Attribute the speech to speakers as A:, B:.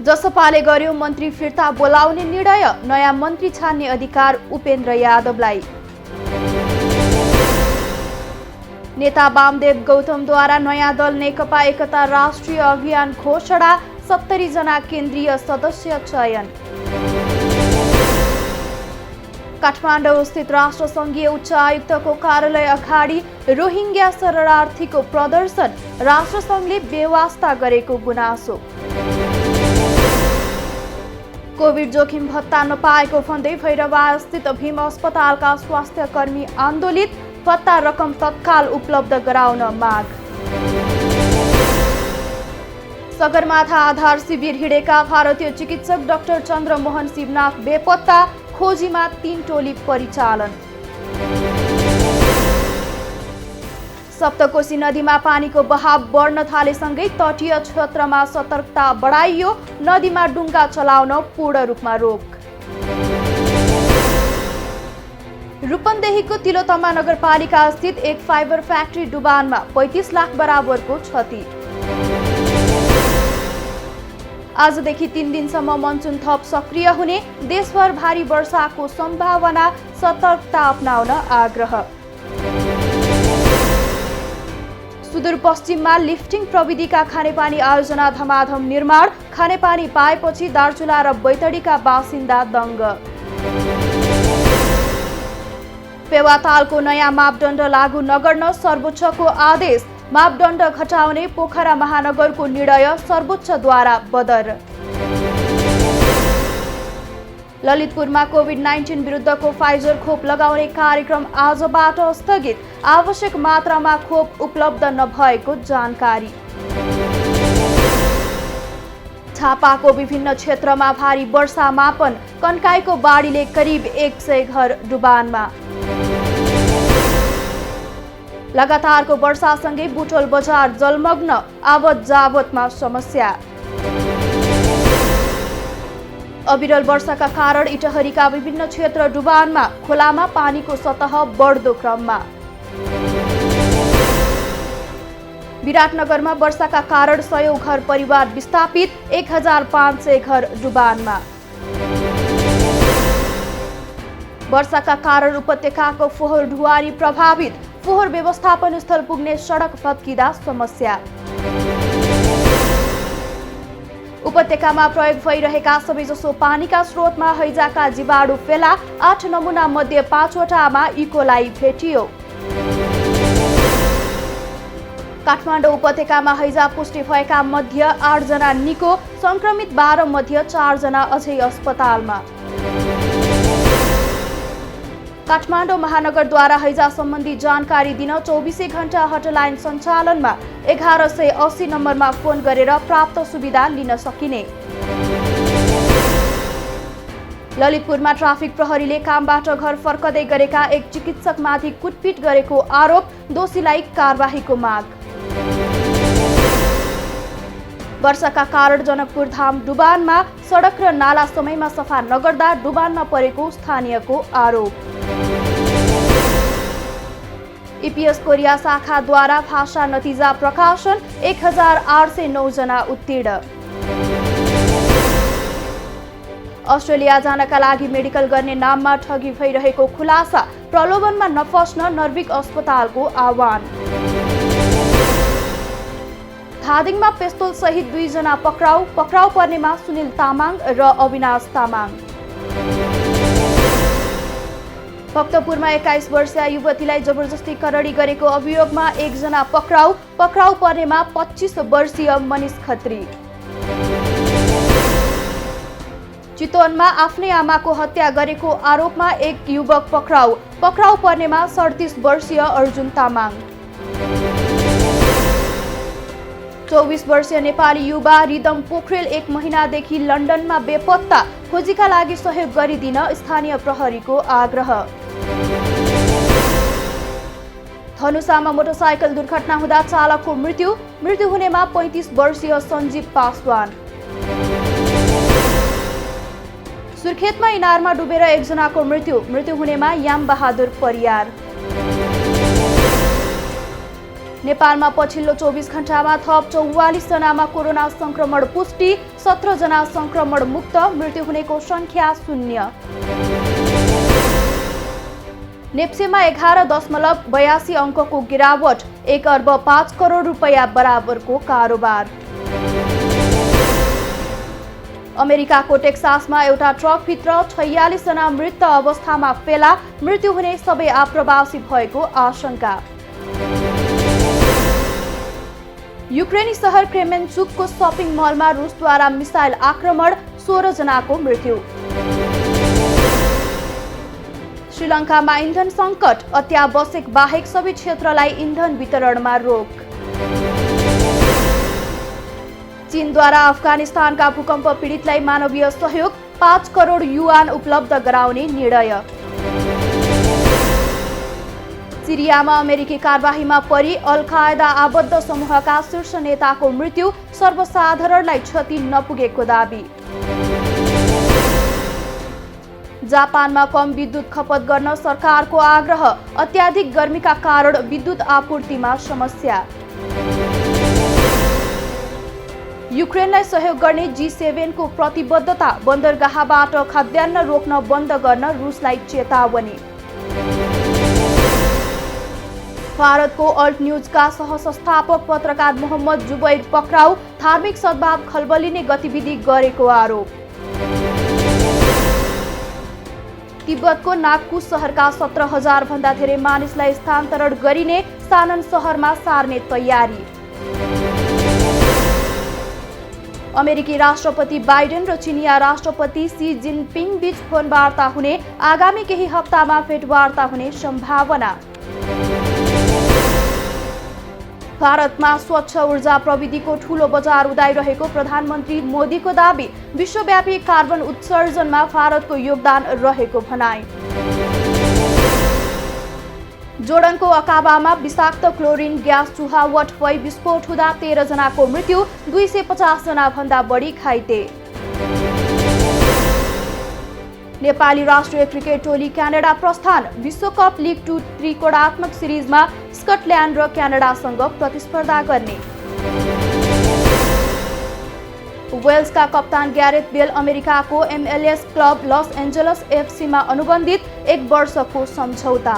A: जसपाले गर्यो मन्त्री फिर्ता बोलाउने निर्णय, नयाँ मन्त्री छान्ने अधिकार उपेन्द्र यादवलाई। नेता वामदेव गौतमद्वारा नयाँ दल नेकपा एकता राष्ट्रिय अभियान घोषणा, 70 जना केन्द्रीय सदस्य चयन। काठमाडौँ स्थित राष्ट्रसङ्घीय उच्च आयुक्तको कार्यालय अगाडि रोहिङ्ग्या शरणार्थीको प्रदर्शन, राष्ट्रसङ्घले बेवास्ता गरेको गुनासो। कोभिड जोखिम भत्ता नपाएको भन्दै भैरवास्थित भीम अस्पतालका स्वास्थ्य कर्मी आन्दोलित, भत्ता रकम तत्काल उपलब्ध गराउन माग। सगरमाथा आधार शिविर हिँडेका भारतीय चिकित्सक डाक्टर चन्द्रमोहन शिवनाथ बेपत्ता, खोजीमा 3 टोली परिचालन। सप्तकोशी नदीमा पानीको बहाव बढ्न थालेसँगै तटीय क्षेत्रमा सतर्कता बढाइयो, नदीमा डुङ्गा चलाउन पूर्ण रूपमा रोक। रूपन्देहीको तिलोत्तमा नगरपालिका स्थित एक फाइबर फ्याक्ट्री डुबानमा 35 लाख बराबरको क्षति। आजदेखि 3 दिनसम्म मनसुन थप सक्रिय हुने, देशभर भारी वर्षाको सम्भावना, सतर्कता अपनाउन आग्रह। सुदूरपश्चिममा लिफ्टिङ प्रविधिका खानेपानी आयोजना धमाधम निर्माण, खानेपानी पाएपछि दार्चुला र बैतडीका बासिन्दा दङ्ग। पेवातालको नयाँ मापदण्ड लागू नगर्न सर्वोच्चको आदेश, मापदण्ड घटाउने पोखरा महानगरको निर्णय सर्वोच्चद्वारा बदर। ललितपुरमा कोभिड-19 विरुद्धको फाइजर खोप लगाउने कार्यक्रम आजबाट स्थगित, आवश्यक मात्रामा खोप उपलब्ध नभएको जानकारी। झापाको विभिन्न क्षेत्रमा भारी वर्षा मापन, कन्काईको बाढीले करिब 100 घर डुबानमा। लगातारको वर्षासँगै बुटोल बजार जलमग्न, आवत जावतमा समस्या। अविरल वर्षाका कारण इटहरीका विभिन्न क्षेत्र डुबानमा, खोलामा पानीको सतह बढ्दो क्रममा। विराटनगरमा वर्षाका कारण 100 घर परिवार विस्थापित, 1500 घर डुबानमा। वर्षाका कारण उपत्यकाको फोहोर ढुवानी प्रभावित, फोहोर व्यवस्थापन स्थल पुग्ने सडक भत्किँदा समस्या। उपत्यकामा प्रयोग भइरहेका सबैजसो पानीका स्रोतमा हैजाका जीवाणु फेला, 8 नमुना मध्ये 5 वटामा इकोलाई भेटियो। काठमाडौँ उपत्यकामा हैजा पुष्टि भएका मध्ये 8 जना निको, संक्रमित 12 मध्ये 4 जना अझै अस्पतालमा। काठमाडौँ महानगरद्वारा हैजा सम्बन्धी जानकारी दिन 24 घण्टा हटलाइन सञ्चालनमा, 1180 नम्बरमा फोन गरेर प्राप्त सुविधा लिन सकिने। ललितपुरमा ट्राफिक प्रहरीले कामबाट घर फर्कदै गरेका एक चिकित्सकमाथि कुटपिट गरेको आरोप, दोषीलाई कारबाहीको माग। वर्षाका कारण जनकपुर धाम डुबानमा, सडक र नाला समयमा सफा नगर्दा डुबानमा परेको स्थानीयको आरोप। इपिएस कोरिया शाखाद्वारा भाषा नतिजा प्रकाशन, 1809 जना उत्तीर्ण। अस्ट्रेलिया जानका लागि मेडिकल गर्ने नाममा ठगी भइरहेको खुलासा, प्रलोभनमा नफस्न नर्भिक अस्पतालको आह्वान। धादिङमा पेस्तोल सहित 2 जना पक्राउ पर्नेमा सुनिल तामाङ र अविनाश तामाङ। भक्तपुरमा 21 वर्षीय युवतीलाई जबरजस्ती करडी गरेको अभियोगमा 1 जना पक्राउ पर्नेमा 25 वर्षीय मनिष खत्री। चितवनमा आफ्नै आमाको हत्या गरेको आरोपमा 1 युवक पक्राउ पर्नेमा 37 वर्षीय अर्जुन तामाङ। 24 वर्षीय नेपाली युवा रिदम पोखरेल 1 महिनादेखि लन्डनमा बेपत्ता, खोजीका लागि सहयोग गरिदिन स्थानीय प्रहरीको आग्रह। धनुषामा मोटरसाइकल दुर्घटना हुँदा चालकको मृत्यु हुनेमा 35 वर्षीय सञ्जीव पासवान। सुर्खेतमा इनारमा डुबेर 1 जनाको मृत्यु हुनेमा याम बहादुर परियार। नेपालमा पछिल्लो 24 घण्टामा थप 44 जनामा कोरोना संक्रमण पुष्टि, 17 जना संक्रमण मुक्त, मृत्यु हुनेको संख्या 0। नेप्सेमा 11.82 अङ्कको गिरावट, 1 अर्ब 5 करोड रुपैयाँ बराबरको कारोबार। अमेरिकाको टेक्सासमा एउटा ट्रकभित्र 46 जना मृत अवस्थामा फेला, मृत्यु हुने सबै आप्रवासी भएको आशंका। युक्रेनी शहर क्रेमेन्चुकको शपिङ मलमा रुसद्वारा मिसाइल आक्रमण, 16 जनाको मृत्यु। श्रीलङ्कामा इन्धन सङ्कट, अत्यावश्यक बाहेक सबै क्षेत्रलाई इन्धन वितरणमा रोक। चीनद्वारा अफगानिस्तानका भूकम्प पीडितलाई मानवीय सहयोग, 5 करोड युआन उपलब्ध गराउने निर्णय। सिरियामा अमेरिकी कारबाहीमा परि अल कायदा आबद्ध समूहका शीर्ष नेताको मृत्यु, सर्वसाधारणलाई क्षति नपुगेको दाबी। जापानमा कम विद्युत खपत गर्न सरकारको आग्रह, अत्याधिक गर्मीका कारण विद्युत आपूर्तिमा समस्या। युक्रेनलाई सहयोग गर्ने G7 को प्रतिबद्धता, बन्दरगाहबाट खाद्यान्न रोक्न बन्द गर्न रुसलाई चेतावनी। भारतको अल्ट न्यूजका सहसंस्थापक पत्रकार मोहम्मद जुबैर पक्राउ, धार्मिक सद्भाव खलबलिने गतिविधि गरेको आरोप। तिब्बतको नागपु शहरका 17,000 भन्दा धेरै मानिसलाई स्थानान्तरण गरिने, सानन शहरमा सार्ने तयारी। अमेरिकी राष्ट्रपति बाइडेन र चिनिया राष्ट्रपति सी जिनपिङ बीच फोन वार्ता हुने, आगामी केही हप्तामा भेटवार्ता हुने सम्भावना। भारतमा स्वच्छ ऊर्जा प्रविधिको ठूलो बजार उदाइरहेको प्रधानमन्त्री मोदीको दाबी, विश्वव्यापी कार्बन उत्सर्जनमा भारतको योगदान रहेको भनाई। जोर्डनको अकाबामा विषाक्त क्लोरिन ग्यास चुहावट भई विस्फोट हुँदा 13 जनाको मृत्यु, 250 जना भन्दा बढी घाइते। नेपाली राष्ट्रिय क्रिकेट टोली क्यानाडा प्रस्थान, विश्वकप लिग 2 त्रिकोणात्मक सिरिजमा स्कटल्यान्ड र क्यानाडासँग प्रतिस्पर्धा गर्ने। वेल्सका कप्तान ग्यारेथ बेल अमेरिकाको MLS club Los Angeles FC मा अनुबन्धित, 1 वर्षको सम्झौता।